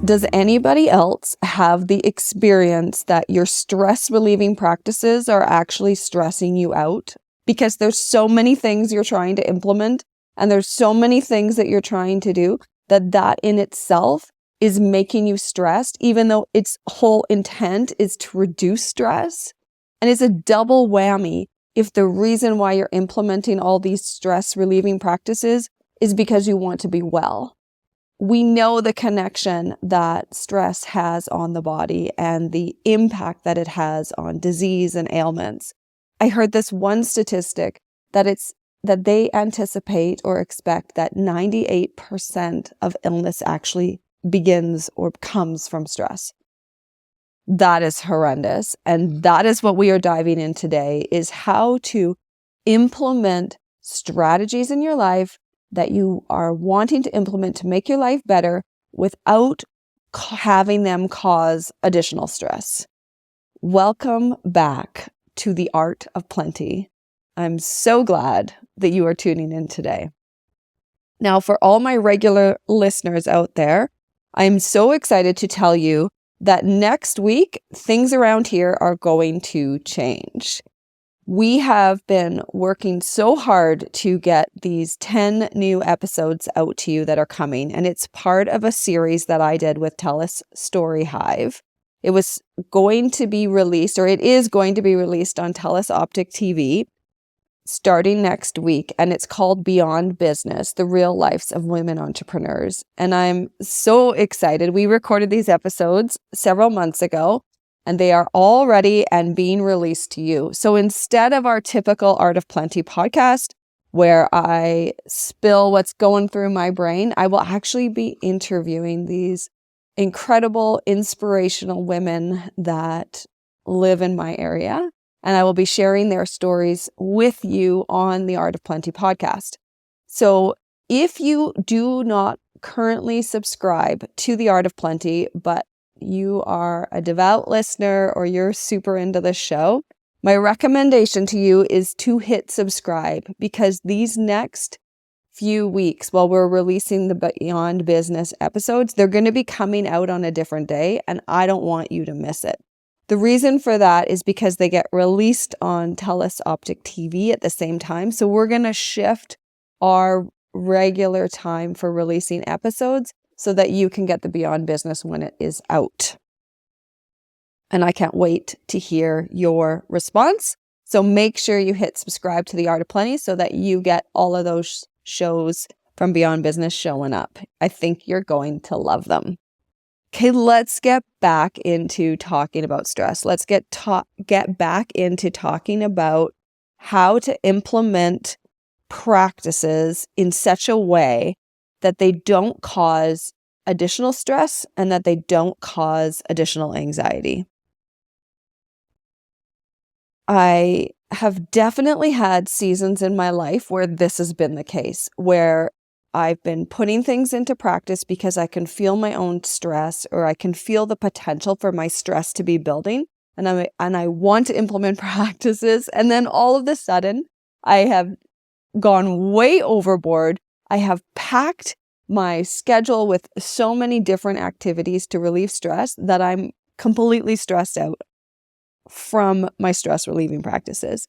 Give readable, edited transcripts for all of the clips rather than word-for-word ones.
Does anybody else have the experience that your stress relieving practices are actually stressing you out? Because there's so many things you're trying to implement and there's so many things that you're trying to do that in itself is making you stressed, even though its whole intent is to reduce stress. And it's a double whammy if the reason why you're implementing all these stress relieving practices is because you want to be well. We know the connection that stress has on the body and the impact that it has on disease and ailments. I heard this one statistic that they anticipate or expect that 98% of illness actually begins or comes from stress. That is horrendous. And that is what we are diving in today, is how to implement strategies in your life that you are wanting to implement to make your life better without having them cause additional stress. Welcome back to the Art of Plenty. I'm so glad that you are tuning in today. Now, for all my regular listeners out there, I'm so excited to tell you that next week, things around here are going to change. We have been working so hard to get these 10 new episodes out to you that are coming, and it's part of a series that I did with TELUS Story Hive. It was going to be released, or it is going to be released on TELUS Optic TV starting next week, and it's called Beyond Business, The Real Lives of Women Entrepreneurs. And I'm so excited. We recorded these episodes several months ago, and they are all ready and being released to you. So instead of our typical Art of Plenty podcast, where I spill what's going through my brain, I will actually be interviewing these incredible, inspirational women that live in my area. And I will be sharing their stories with you on the Art of Plenty podcast. So if you do not currently subscribe to the Art of Plenty, but you are a devout listener or you're super into this show, my recommendation to you is to hit subscribe, because these next few weeks while we're releasing the Beyond Business episodes, they're going to be coming out on a different day, and I don't want you to miss it. The reason for that is because they get released on TELUS Optic TV at the same time. So we're going to shift our regular time for releasing episodes so that you can get the Beyond Business when it is out. And I can't wait to hear your response. So make sure you hit subscribe to the Art of Plenty so that you get all of those shows from Beyond Business showing up. I think you're going to love them. Okay, let's get back into talking about stress. Let's get back into talking about how to implement practices in such a way that they don't cause additional stress and that they don't cause additional anxiety. I have definitely had seasons in my life where this has been the case, where I've been putting things into practice because I can feel my own stress, or I can feel the potential for my stress to be building, and I want to implement practices, and then all of a sudden I have gone way overboard. I have packed my schedule with so many different activities to relieve stress that I'm completely stressed out from my stress relieving practices.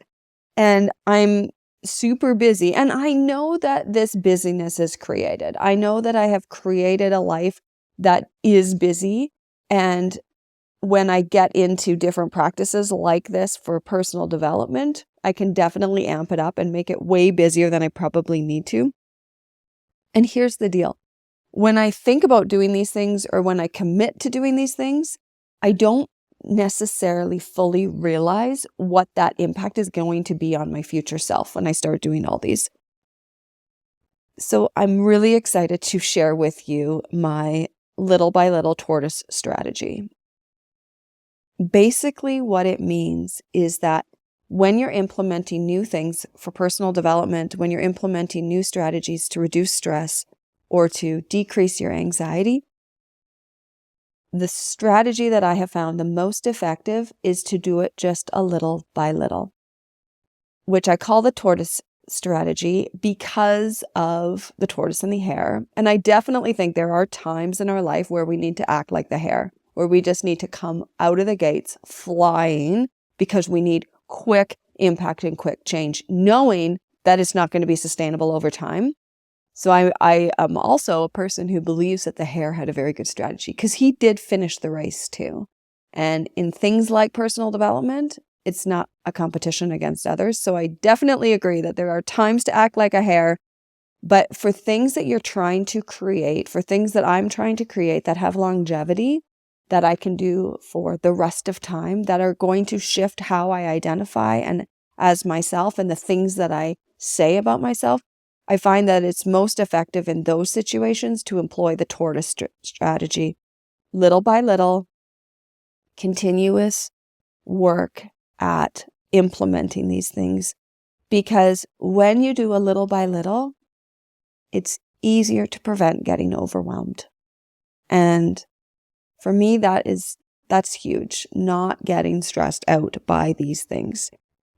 And I'm super busy. And I know that this busyness is created. I know that I have created a life that is busy. And when I get into different practices like this for personal development, I can definitely amp it up and make it way busier than I probably need to. And here's the deal. When I think about doing these things, or when I commit to doing these things, I don't necessarily fully realize what that impact is going to be on my future self when I start doing all these. So I'm really excited to share with you my little by little tortoise strategy. Basically, what it means is that when you're implementing new things for personal development, when you're implementing new strategies to reduce stress or to decrease your anxiety, the strategy that I have found the most effective is to do it just a little by little, which I call the tortoise strategy because of the tortoise and the hare. And I definitely think there are times in our life where we need to act like the hare, where we just need to come out of the gates flying because we need quick impact and quick change, knowing that it's not going to be sustainable over time. So I am also a person who believes that the hare had a very good strategy because he did finish the race too. And in things like personal development, it's not a competition against others. So I definitely agree that there are times to act like a hare, but for things that you're trying to create, for things that I'm trying to create that have longevity, that I can do for the rest of time, that are going to shift how I identify and as myself and the things that I say about myself, I find that it's most effective in those situations to employ the tortoise strategy. Little by little, continuous work at implementing these things. Because when you do a little by little, it's easier to prevent getting overwhelmed. And for me, that's huge, not getting stressed out by these things.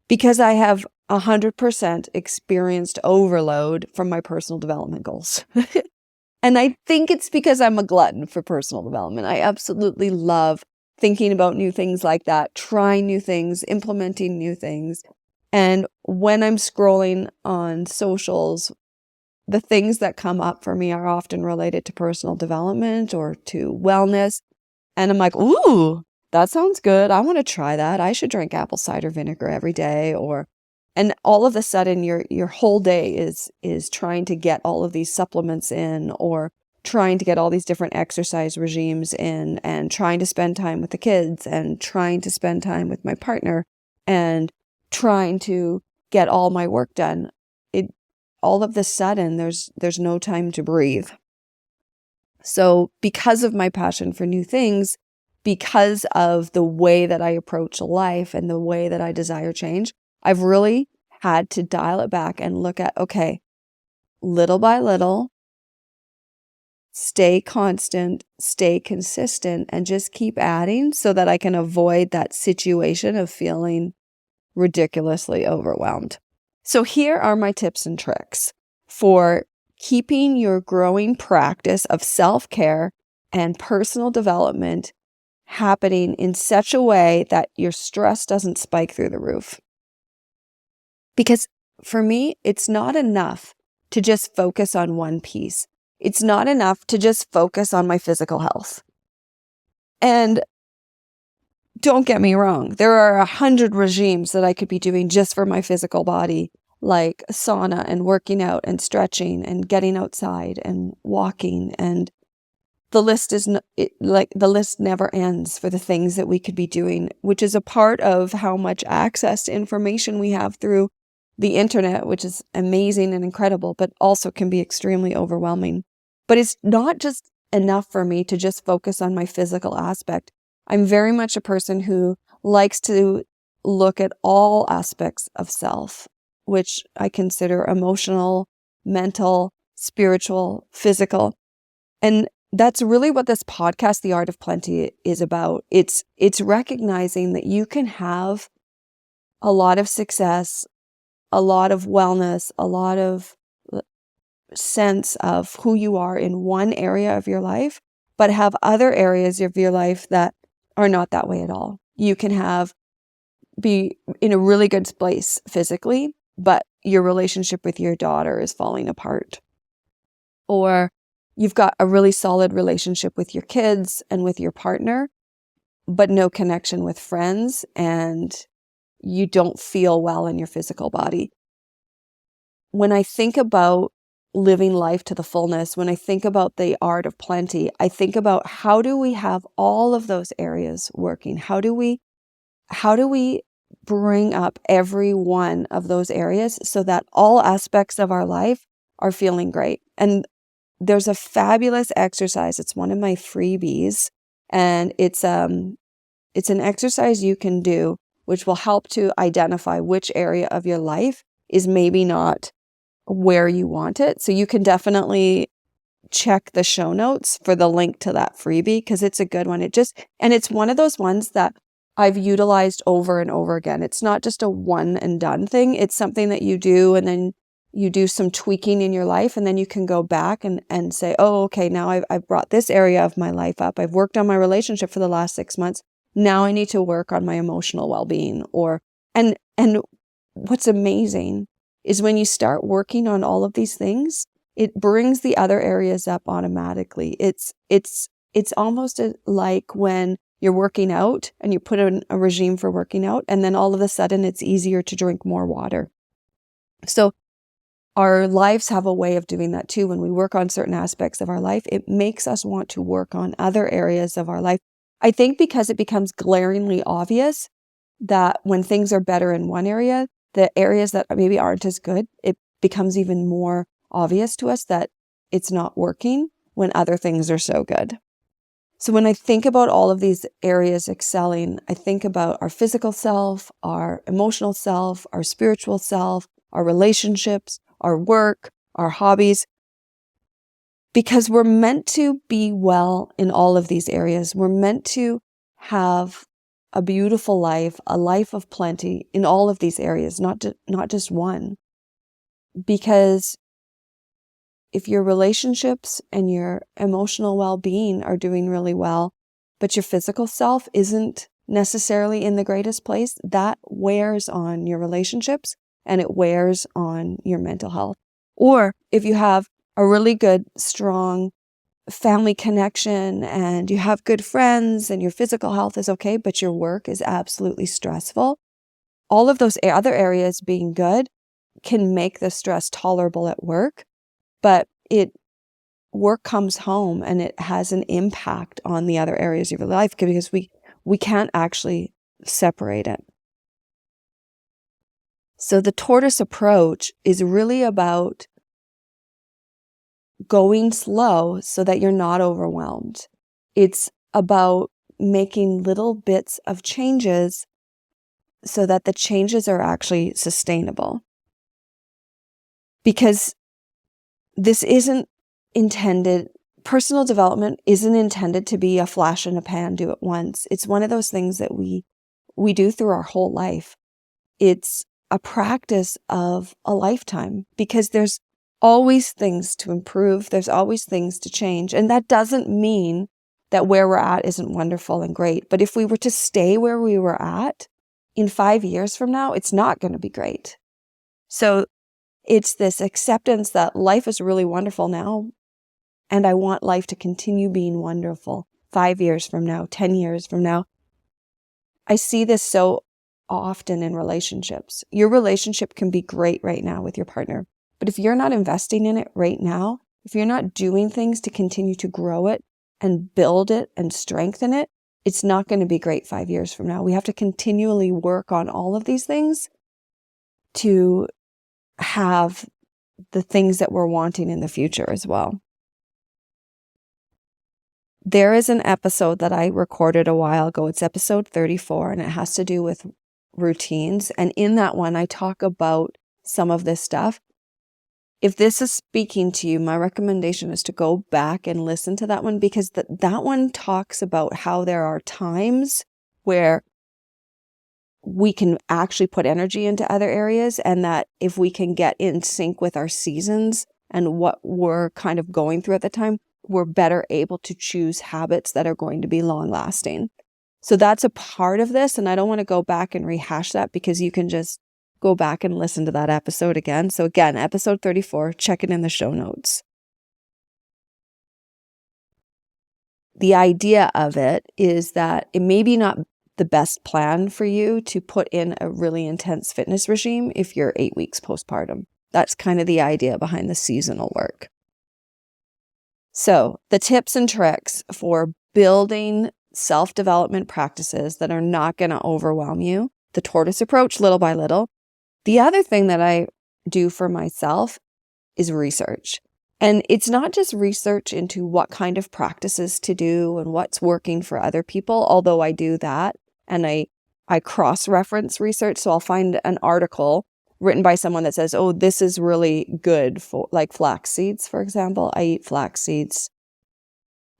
Because I have 100% experienced overload from my personal development goals. And I think it's because I'm a glutton for personal development. I absolutely love thinking about new things like that, trying new things, implementing new things. And when I'm scrolling on socials, the things that come up for me are often related to personal development or to wellness. And I'm like, ooh, that sounds good. I want to try that. I should drink apple cider vinegar every day. And all of a sudden your whole day is trying to get all of these supplements in, or trying to get all these different exercise regimes in, and trying to spend time with the kids, and trying to spend time with my partner, and trying to get all my work done. All of a sudden there's no time to breathe. So because of my passion for new things, because of the way that I approach life and the way that I desire change, I've really had to dial it back and look at, okay, little by little, stay constant, stay consistent, and just keep adding so that I can avoid that situation of feeling ridiculously overwhelmed. So here are my tips and tricks for keeping your growing practice of self-care and personal development happening in such a way that your stress doesn't spike through the roof. Because for me, it's not enough to just focus on one piece. It's not enough to just focus on my physical health. And don't get me wrong, there are 100 regimes that I could be doing just for my physical body, like sauna and working out and stretching and getting outside and walking. And the list the list never ends for the things that we could be doing, which is a part of how much access to information we have through the internet, which is amazing and incredible, but also can be extremely overwhelming. But it's not just enough for me to just focus on my physical aspect. I'm very much a person who likes to look at all aspects of self, which I consider emotional, mental, spiritual, physical. And that's really what this podcast, The Art of Plenty, is about. It's recognizing that you can have a lot of success, a lot of wellness, a lot of sense of who you are in one area of your life, but have other areas of your life that are not that way at all. You can be in a really good place physically, but your relationship with your daughter is falling apart. Or you've got a really solid relationship with your kids and with your partner, but no connection with friends, and you don't feel well in your physical body. When I think about living life to the fullness, when I think about the art of plenty, I think about how do we have all of those areas working? How do we bring up every one of those areas so that all aspects of our life are feeling great? And there's a fabulous exercise. It's one of my freebies, and it's an exercise you can do which will help to identify which area of your life is maybe not where you want it. So you can definitely check the show notes for the link to that freebie, because it's a good one. And it's one of those ones that I've utilized over and over again. It's not just a one and done thing. It's something that you do and then you do some tweaking in your life, and then you can go back and say, oh, okay, now I've brought this area of my life up. I've worked on my relationship for the last 6 months. Now I need to work on my emotional well-being. And what's amazing is when you start working on all of these things, it brings the other areas up automatically. It's almost like when you're working out and you put in a regime for working out, and then all of a sudden it's easier to drink more water. So our lives have a way of doing that too. When we work on certain aspects of our life, it makes us want to work on other areas of our life. I think because it becomes glaringly obvious that when things are better in one area, the areas that maybe aren't as good, it becomes even more obvious to us that it's not working when other things are so good. So when I think about all of these areas excelling, I think about our physical self, our emotional self, our spiritual self, our relationships, our work, our hobbies, because we're meant to be well in all of these areas. We're meant to have a beautiful life, a life of plenty in all of these areas, not just one. Because if your relationships and your emotional well-being are doing really well, but your physical self isn't necessarily in the greatest place, that wears on your relationships and it wears on your mental health. Or if you have a really good, strong family connection and you have good friends and your physical health is okay, but your work is absolutely stressful, all of those other areas being good can make the stress tolerable at work, but work comes home and it has an impact on the other areas of your life because we can't actually separate it. So the tortoise approach is really about going slow so that you're not overwhelmed. It's about making little bits of changes so that the changes are actually sustainable. Because this isn't intended, personal development isn't intended to be a flash in a pan, do it once. It's one of those things that we do through our whole life. It's a practice of a lifetime because there's always things to improve. There's always things to change. And that doesn't mean that where we're at isn't wonderful and great. But if we were to stay where we were at in 5 years from now, it's not going to be great. So it's this acceptance that life is really wonderful now. And I want life to continue being wonderful 5 years from now, 10 years from now. I see this so often in relationships. Your relationship can be great right now with your partner. But if you're not investing in it right now, if you're not doing things to continue to grow it and build it and strengthen it, it's not going to be great 5 years from now. We have to continually work on all of these things to have the things that we're wanting in the future as well. There is an episode that I recorded a while ago. It's episode 34, and it has to do with routines. And in that one, I talk about some of this stuff. If this is speaking to you, my recommendation is to go back and listen to that one because that one talks about how there are times where we can actually put energy into other areas, and that if we can get in sync with our seasons and what we're kind of going through at the time, we're better able to choose habits that are going to be long lasting. So that's a part of this. And I don't want to go back and rehash that because you can just go back and listen to that episode again. So again, episode 34, check it in the show notes. The idea of it is that it may be not the best plan for you to put in a really intense fitness regime if you're 8 weeks postpartum. That's kind of the idea behind the seasonal work. So the tips and tricks for building self-development practices that are not going to overwhelm you, the tortoise approach, little by little. The other thing that I do for myself is research. And it's not just research into what kind of practices to do and what's working for other people, although I do that. And I cross-reference research. So I'll find an article written by someone that says, oh, this is really good for like flax seeds, for example. I eat flax seeds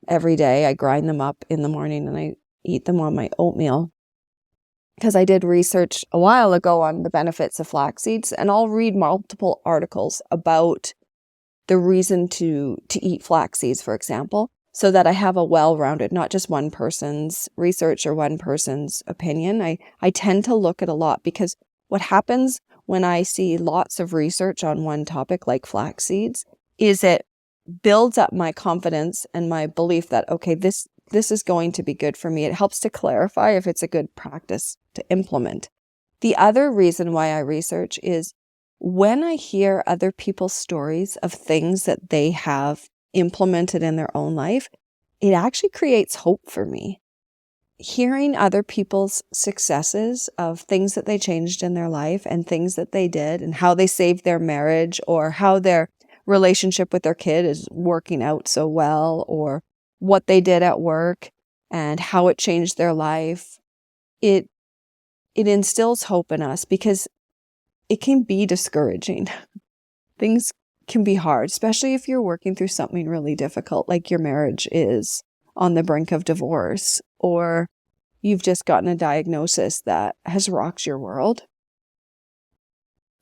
every day. I grind them up in the morning and I eat them on my oatmeal. because I did research a while ago on the benefits of flax seeds, and I'll read multiple articles about the reason to eat flax seeds, for example, so that I have a well-rounded, not just one person's research or one person's opinion. I tend to look at a lot, because what happens when I see lots of research on one topic like flax seeds is it builds up my confidence and my belief that, okay, this is going to be good for me. It helps to clarify if it's a good practice to implement. The other reason why I research is when I hear other people's stories of things that they have implemented in their own life, it actually creates hope for me. Hearing other people's successes of things that they changed in their life and things that they did and how they saved their marriage, or how their relationship with their kid is working out so well, or what they did at work and how it changed their life, it instills hope in us, because it can be discouraging. Things can be hard, especially if you're working through something really difficult, like your marriage is on the brink of divorce, or you've just gotten a diagnosis that has rocked your world.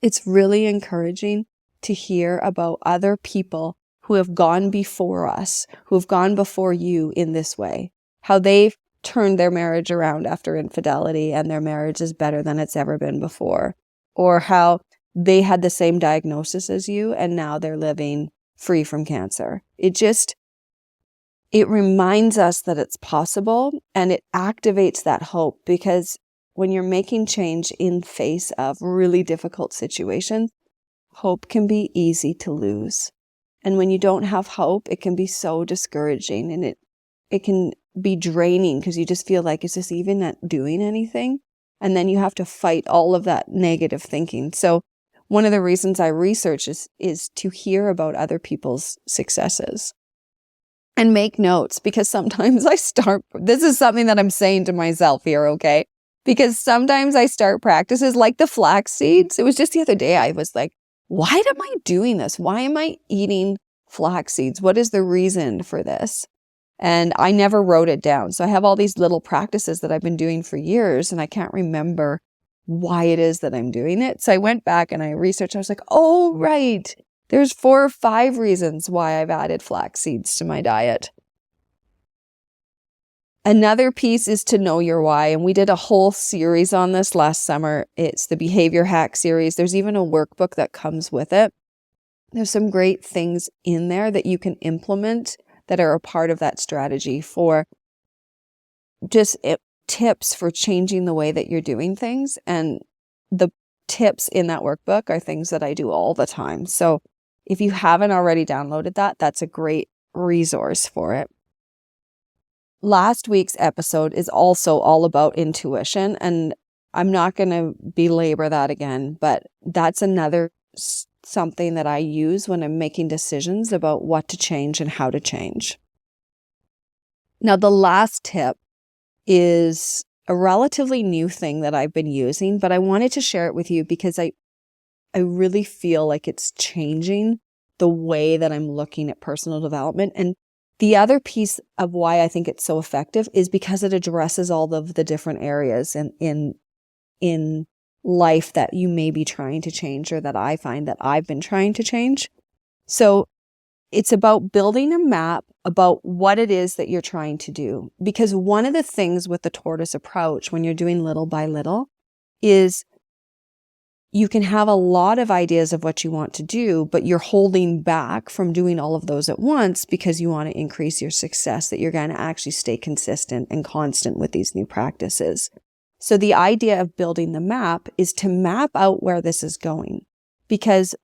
It's really encouraging to hear about other people who have gone before us, who have gone before you in this way, how they've turned their marriage around after infidelity and their marriage is better than it's ever been before, or how they had the same diagnosis as you and now they're living free from cancer. It reminds us that it's possible, and it activates that hope, because when you're making change in face of really difficult situations, hope can be easy to lose. And when you don't have hope, it can be so discouraging, and it can be draining, because you just feel like, is this even not doing anything? And then you have to fight all of that negative thinking. So one of the reasons I research is to hear about other people's successes and make notes, because sometimes this is something that I'm saying to myself here, okay? Because sometimes I start practices like the flax seeds. It was just the other day I was like, why am I doing this? Why am I eating flax seeds? What is the reason for this? And I never wrote it down. So I have all these little practices that I've been doing for years, and I can't remember why it is that I'm doing it. So I went back and I researched. I was like, oh, right. There's 4 or 5 reasons why I've added flax seeds to my diet. Another piece is to know your why. And we did a whole series on this last summer. It's the behavior hack series. There's even a workbook that comes with it. There's some great things in there that you can implement that are a part of that strategy for just tips for changing the way that you're doing things. And the tips in that workbook are things that I do all the time. So if you haven't already downloaded that, that's a great resource for it. Last week's episode is also all about intuition, and I'm not going to belabor that again, but that's another something that I use when I'm making decisions about what to change and how to change. Now, the last tip is a relatively new thing that I've been using, but I wanted to share it with you because I really feel like it's changing the way that I'm looking at personal development. And the other piece of why I think it's so effective is because it addresses all of the different areas in life that you may be trying to change, or that I find that I've been trying to change. So it's about building a map about what it is that you're trying to do. Because one of the things with the tortoise approach, when you're doing little by little, is you can have a lot of ideas of what you want to do, but you're holding back from doing all of those at once because you want to increase your success, that you're going to actually stay consistent and constant with these new practices. So the idea of building the map is to map out where this is going, because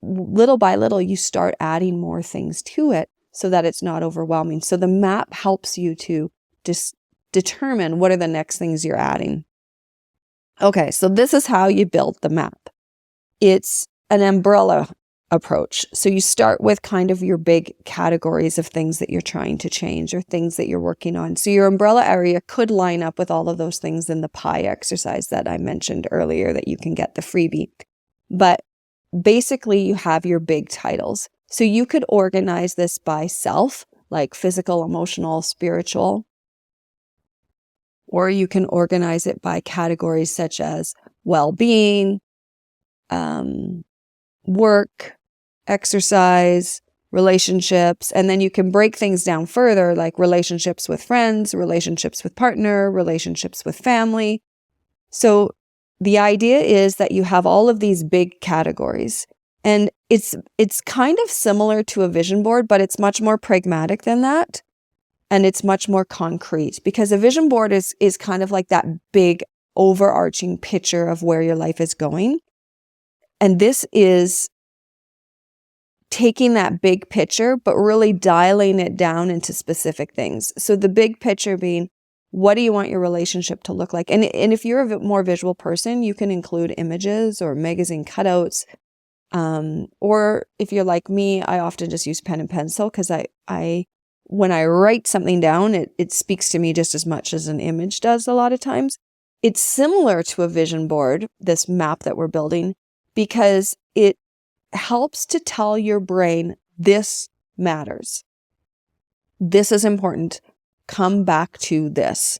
little by little, you start adding more things to it so that it's not overwhelming. So the map helps you to just determine what are the next things you're adding. Okay, so this is how you build the map. It's an umbrella approach. So you start with kind of your big categories of things that you're trying to change or things that you're working on. So your umbrella area could line up with all of those things in the pie exercise that I mentioned earlier that you can get the freebie. But basically, you have your big titles. So you could organize this by self, like physical, emotional, spiritual. Or you can organize it by categories such as well-being, work, exercise, relationships. And then you can break things down further, like relationships with friends, relationships with partner, relationships with family. So the idea is that you have all of these big categories. And it's kind of similar to a vision board, but it's much more pragmatic than that. And it's much more concrete, because a vision board is kind of like that big overarching picture of where your life is going. And this is taking that big picture, but really dialing it down into specific things. So the big picture being, what do you want your relationship to look like? And if you're a more visual person, you can include images or magazine cutouts. Or if you're like me, I often just use pen and pencil, because when I write something down, it speaks to me just as much as an image does a lot of times. It's similar to a vision board, this map that we're building, because it helps to tell your brain, this matters. This is important. Come back to this.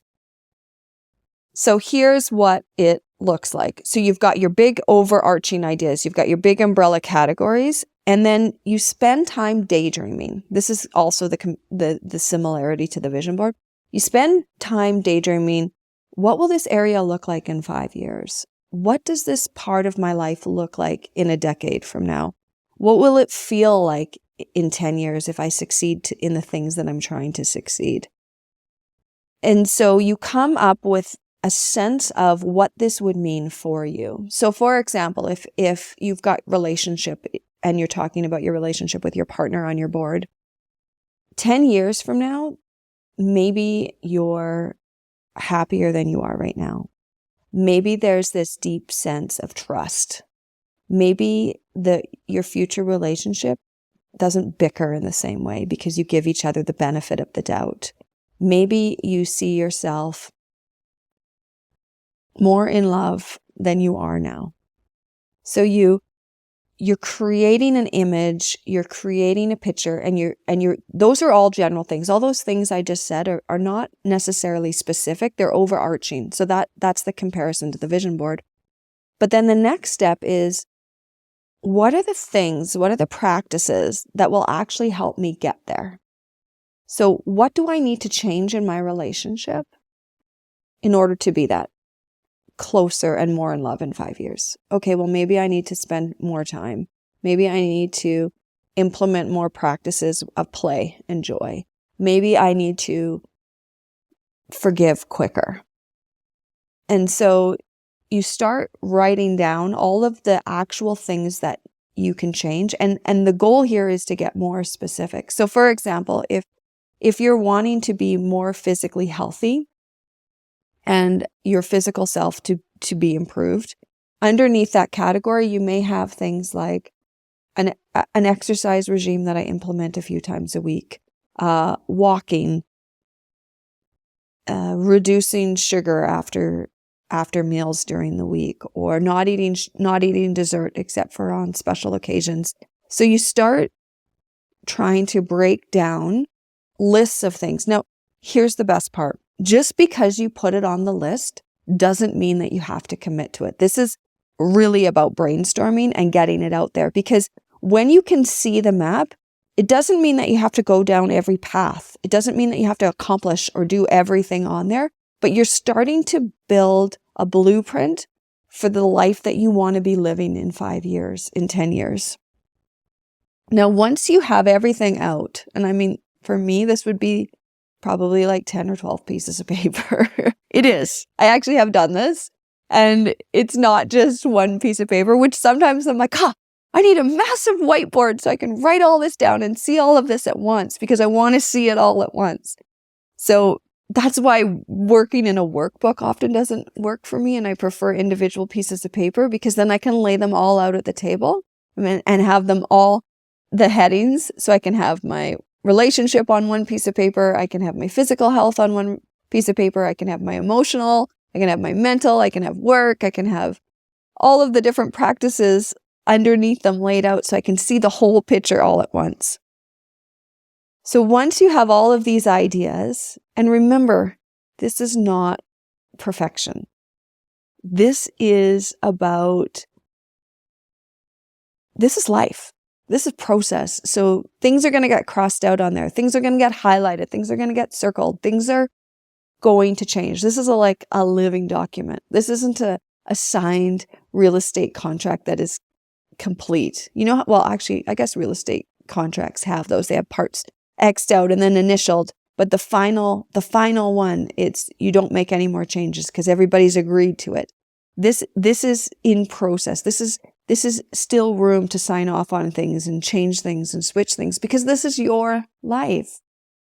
So here's what it looks like. So you've got your big overarching ideas. You've got your big umbrella categories. And then you spend time daydreaming. This is also the similarity to the vision board. You spend time daydreaming. What will this area look like in 5 years? What does this part of my life look like in a decade from now? What will it feel like in 10 years if I succeed in the things that I'm trying to succeed? And so you come up with a sense of what this would mean for you. So for example, if you've got relationship and you're talking about your relationship with your partner on your board, 10 years from now, maybe you're happier than you are right now. Maybe there's this deep sense of trust. Maybe your future relationship doesn't bicker in the same way because you give each other the benefit of the doubt. Maybe you see yourself more in love than you are now. So you're creating an image, you're creating a picture, and those are all general things. All those things I just said are not necessarily specific, they're overarching. So that's the comparison to the vision board. But then the next step is, what are the practices that will actually help me get there? So what do I need to change in my relationship in order to be that closer and more in love in 5 years? Okay, well, maybe I need to spend more time. Maybe I need to implement more practices of play and joy. Maybe I need to forgive quicker. And so you start writing down all of the actual things that you can change. And the goal here is to get more specific. So for example, if you're wanting to be more physically healthy and your physical self to be improved, underneath that category, you may have things like an exercise regime that I implement a few times a week, walking, reducing sugar after meals during the week, or not eating dessert except for on special occasions. So you start trying to break down lists of things. Now, here's the best part. Just because you put it on the list doesn't mean that you have to commit to it. This is really about brainstorming and getting it out there, because when you can see the map, it doesn't mean that you have to go down every path. It doesn't mean that you have to accomplish or do everything on there, but you're starting to build a blueprint for the life that you want to be living in 5 years, in 10 years. Now, once you have everything out, and I mean, for me, this would be probably like 10 or 12 pieces of paper. It is. I actually have done this, and it's not just one piece of paper, which sometimes I'm like, I need a massive whiteboard so I can write all this down and see all of this at once, because I want to see it all at once. So that's why working in a workbook often doesn't work for me, and I prefer individual pieces of paper, because then I can lay them all out at the table and have them all, the headings, so I can have my relationship on one piece of paper, I can have my physical health on one piece of paper, I can have my emotional, I can have my mental, I can have work, I can have all of the different practices underneath them laid out so I can see the whole picture all at once. So once you have all of these ideas, and remember, this is not perfection. This is life. This is process. So things are going to get crossed out on there. Things are going to get highlighted. Things are going to get circled. Things are going to change. This is like a living document. This isn't a signed real estate contract that is complete. Well, actually, I guess real estate contracts have those. They have parts X'd out and then initialed. But the final one, you don't make any more changes because everybody's agreed to it. This is in process. This is still room to sign off on things and change things and switch things because this is your life.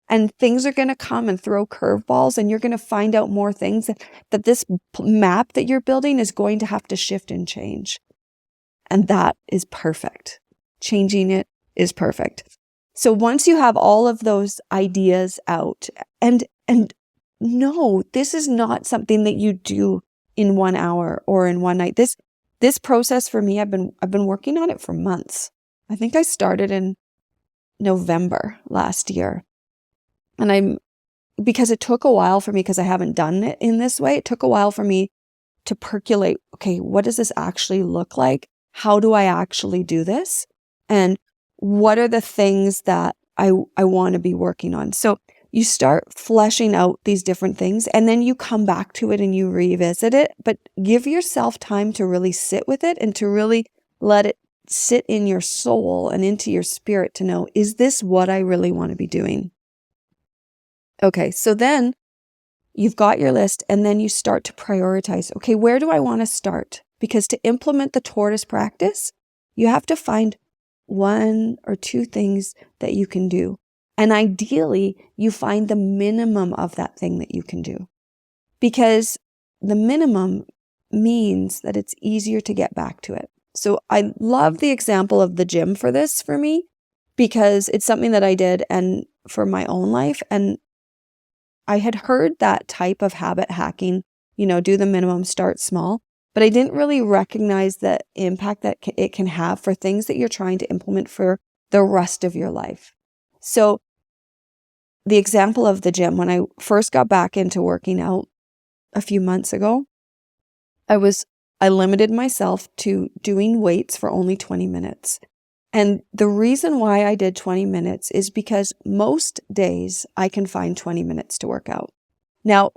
And things are going to come and throw curveballs, and you're going to find out more things that this map that you're building is going to have to shift and change. And that is perfect. Changing it is perfect. So once you have all of those ideas out, and no, this is not something that you do in 1 hour or in one night. This process for me, I've been working on it for months. I think I started in November last year. And because it took a while for me, because I haven't done it in this way, it took a while for me to percolate, okay, what does this actually look like? How do I actually do this? And what are the things that I want to be working on? So you start fleshing out these different things, and then you come back to it and you revisit it, but give yourself time to really sit with it and to really let it sit in your soul and into your spirit to know, is this what I really want to be doing? Okay, so then you've got your list, and then you start to prioritize. Okay, where do I want to start? Because to implement the tortoise practice, you have to find 1 or 2 things that you can do. And ideally, you find the minimum of that thing that you can do. Because the minimum means that it's easier to get back to it. So I love the example of the gym for this for me, because it's something that I did and for my own life. And I had heard that type of habit hacking, do the minimum, start small, but I didn't really recognize the impact that it can have for things that you're trying to implement for the rest of your life. So the example of the gym, when I first got back into working out a few months ago, I limited myself to doing weights for only 20 minutes. And the reason why I did 20 minutes is because most days I can find 20 minutes to work out. Now,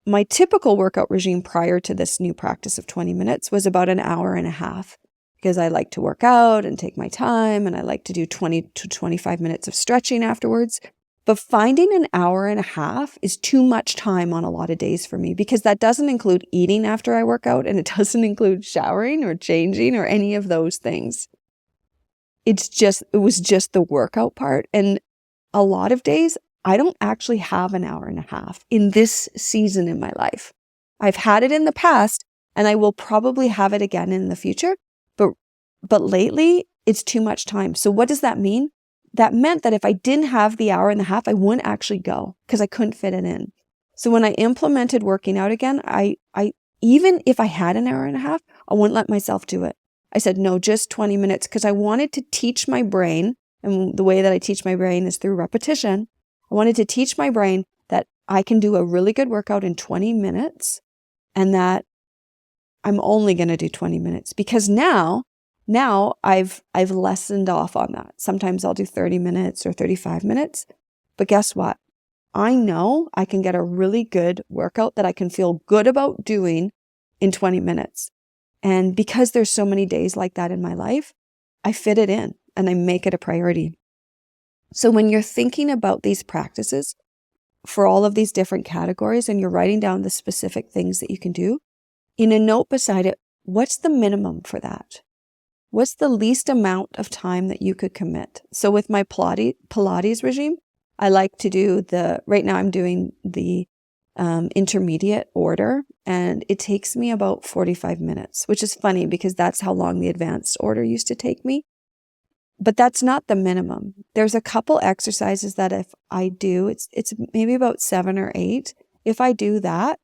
my typical workout regime prior to this new practice of 20 minutes was about an hour and a half, because I like to work out and take my time, and I like to do 20 to 25 minutes of stretching afterwards. But finding an hour and a half is too much time on a lot of days for me, because that doesn't include eating after I work out, and it doesn't include showering or changing or any of those things. It was just the workout part. And a lot of days, I don't actually have an hour and a half in this season in my life. I've had it in the past, and I will probably have it again in the future. But lately, it's too much time. So what does that mean? That meant that if I didn't have the hour and a half, I wouldn't actually go because I couldn't fit it in. So when I implemented working out again, I even if I had an hour and a half, I wouldn't let myself do it. I said, no, just 20 minutes, because I wanted to teach my brain, and the way that I teach my brain is through repetition. I wanted to teach my brain that I can do a really good workout in 20 minutes, and that I'm only going to do 20 minutes, because now I've lessened off on that. Sometimes I'll do 30 minutes or 35 minutes, but guess what? I know I can get a really good workout that I can feel good about doing in 20 minutes. And because there's so many days like that in my life, I fit it in and I make it a priority. So when you're thinking about these practices for all of these different categories, and you're writing down the specific things that you can do, in a note beside it, what's the minimum for that? What's the least amount of time that you could commit? So with my Pilates regime, I like to do right now I'm doing the intermediate order, and it takes me about 45 minutes, which is funny because that's how long the advanced order used to take me. But that's not the minimum. There's a couple exercises that if I do, it's maybe about 7 or 8. If I do that,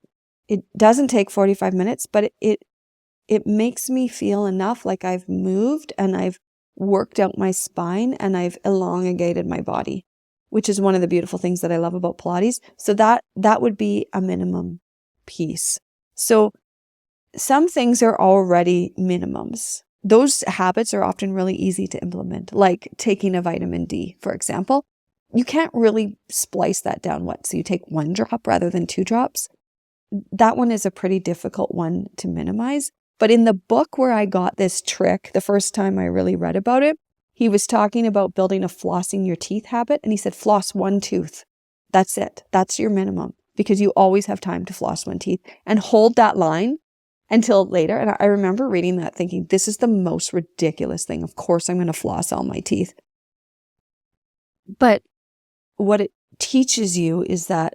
it doesn't take 45 minutes, but it makes me feel enough like I've moved and I've worked out my spine and I've elongated my body, which is one of the beautiful things that I love about Pilates. So that would be a minimum piece. So some things are already minimums. Those habits are often really easy to implement, like taking a vitamin D, for example. You can't really splice that down. So you take 1 drop rather than 2 drops. That one is a pretty difficult one to minimize. But in the book where I got this trick, the first time I really read about it, he was talking about building a flossing your teeth habit. And he said, floss 1 tooth. That's it. That's your minimum, because you always have time to floss 1 teeth, and hold that line until later. And I remember reading that thinking, this is the most ridiculous thing. Of course, I'm going to floss all my teeth. But what it teaches you is that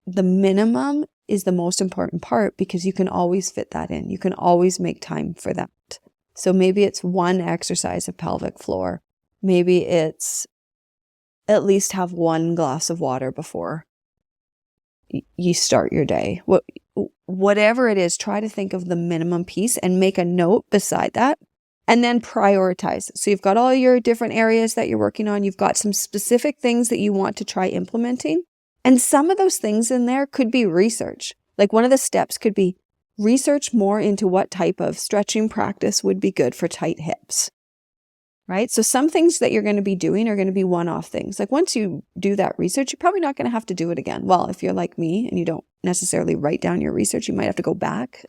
the minimum is the most important part, because you can always fit that in. You can always make time for that. So maybe it's 1 exercise of pelvic floor. Maybe it's at least have 1 glass of water before you start your day. Whatever it is, try to think of the minimum piece and make a note beside that, and then prioritize. So you've got all your different areas that you're working on. You've got some specific things that you want to try implementing. And some of those things in there could be research. Like one of the steps could be research more into what type of stretching practice would be good for tight hips, right? So some things that you're going to be doing are going to be one-off things. Like once you do that research, you're probably not going to have to do it again. Well, if you're like me and you don't necessarily write down your research, you might have to go back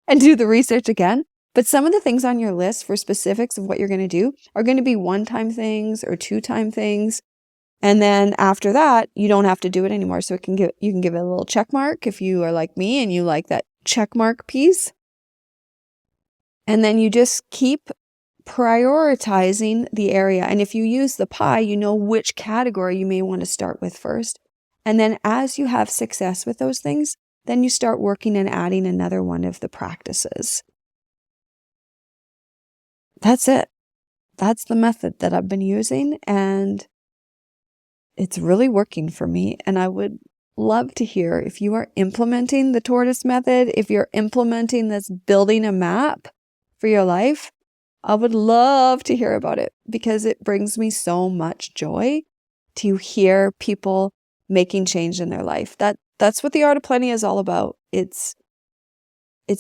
and do the research again. But some of the things on your list for specifics of what you're going to do are going to be 1-time things or 2-time things. And then after that, you don't have to do it anymore. So you can give it a little check mark if you are like me and you like that check mark piece. And then you just keep prioritizing the area. And if you use the pie, you know which category you may want to start with first. And then as you have success with those things, then you start working and adding another one of the practices. That's it. That's the method that I've been using, and it's really working for me. And I would love to hear if you are implementing the tortoise method, if you're implementing this building a map for your life. I would love to hear about it, because it brings me so much joy to hear people making change in their life. That's what the Art of Plenty is all about. It's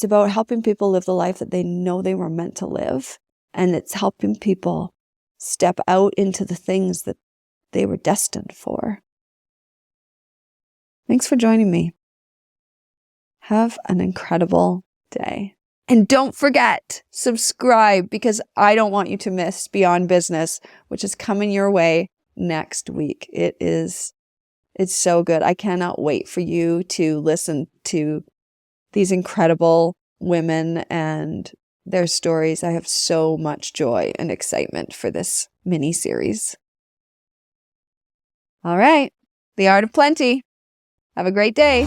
about helping people live the life that they know they were meant to live. And it's helping people step out into the things that they were destined for. Thanks for joining me. Have an incredible day. And don't forget, subscribe, because I don't want you to miss Beyond Business, which is coming your way next week. It's so good. I cannot wait for you to listen to these incredible women and their stories. I have so much joy and excitement for this mini series. All right. The Art of Plenty. Have a great day.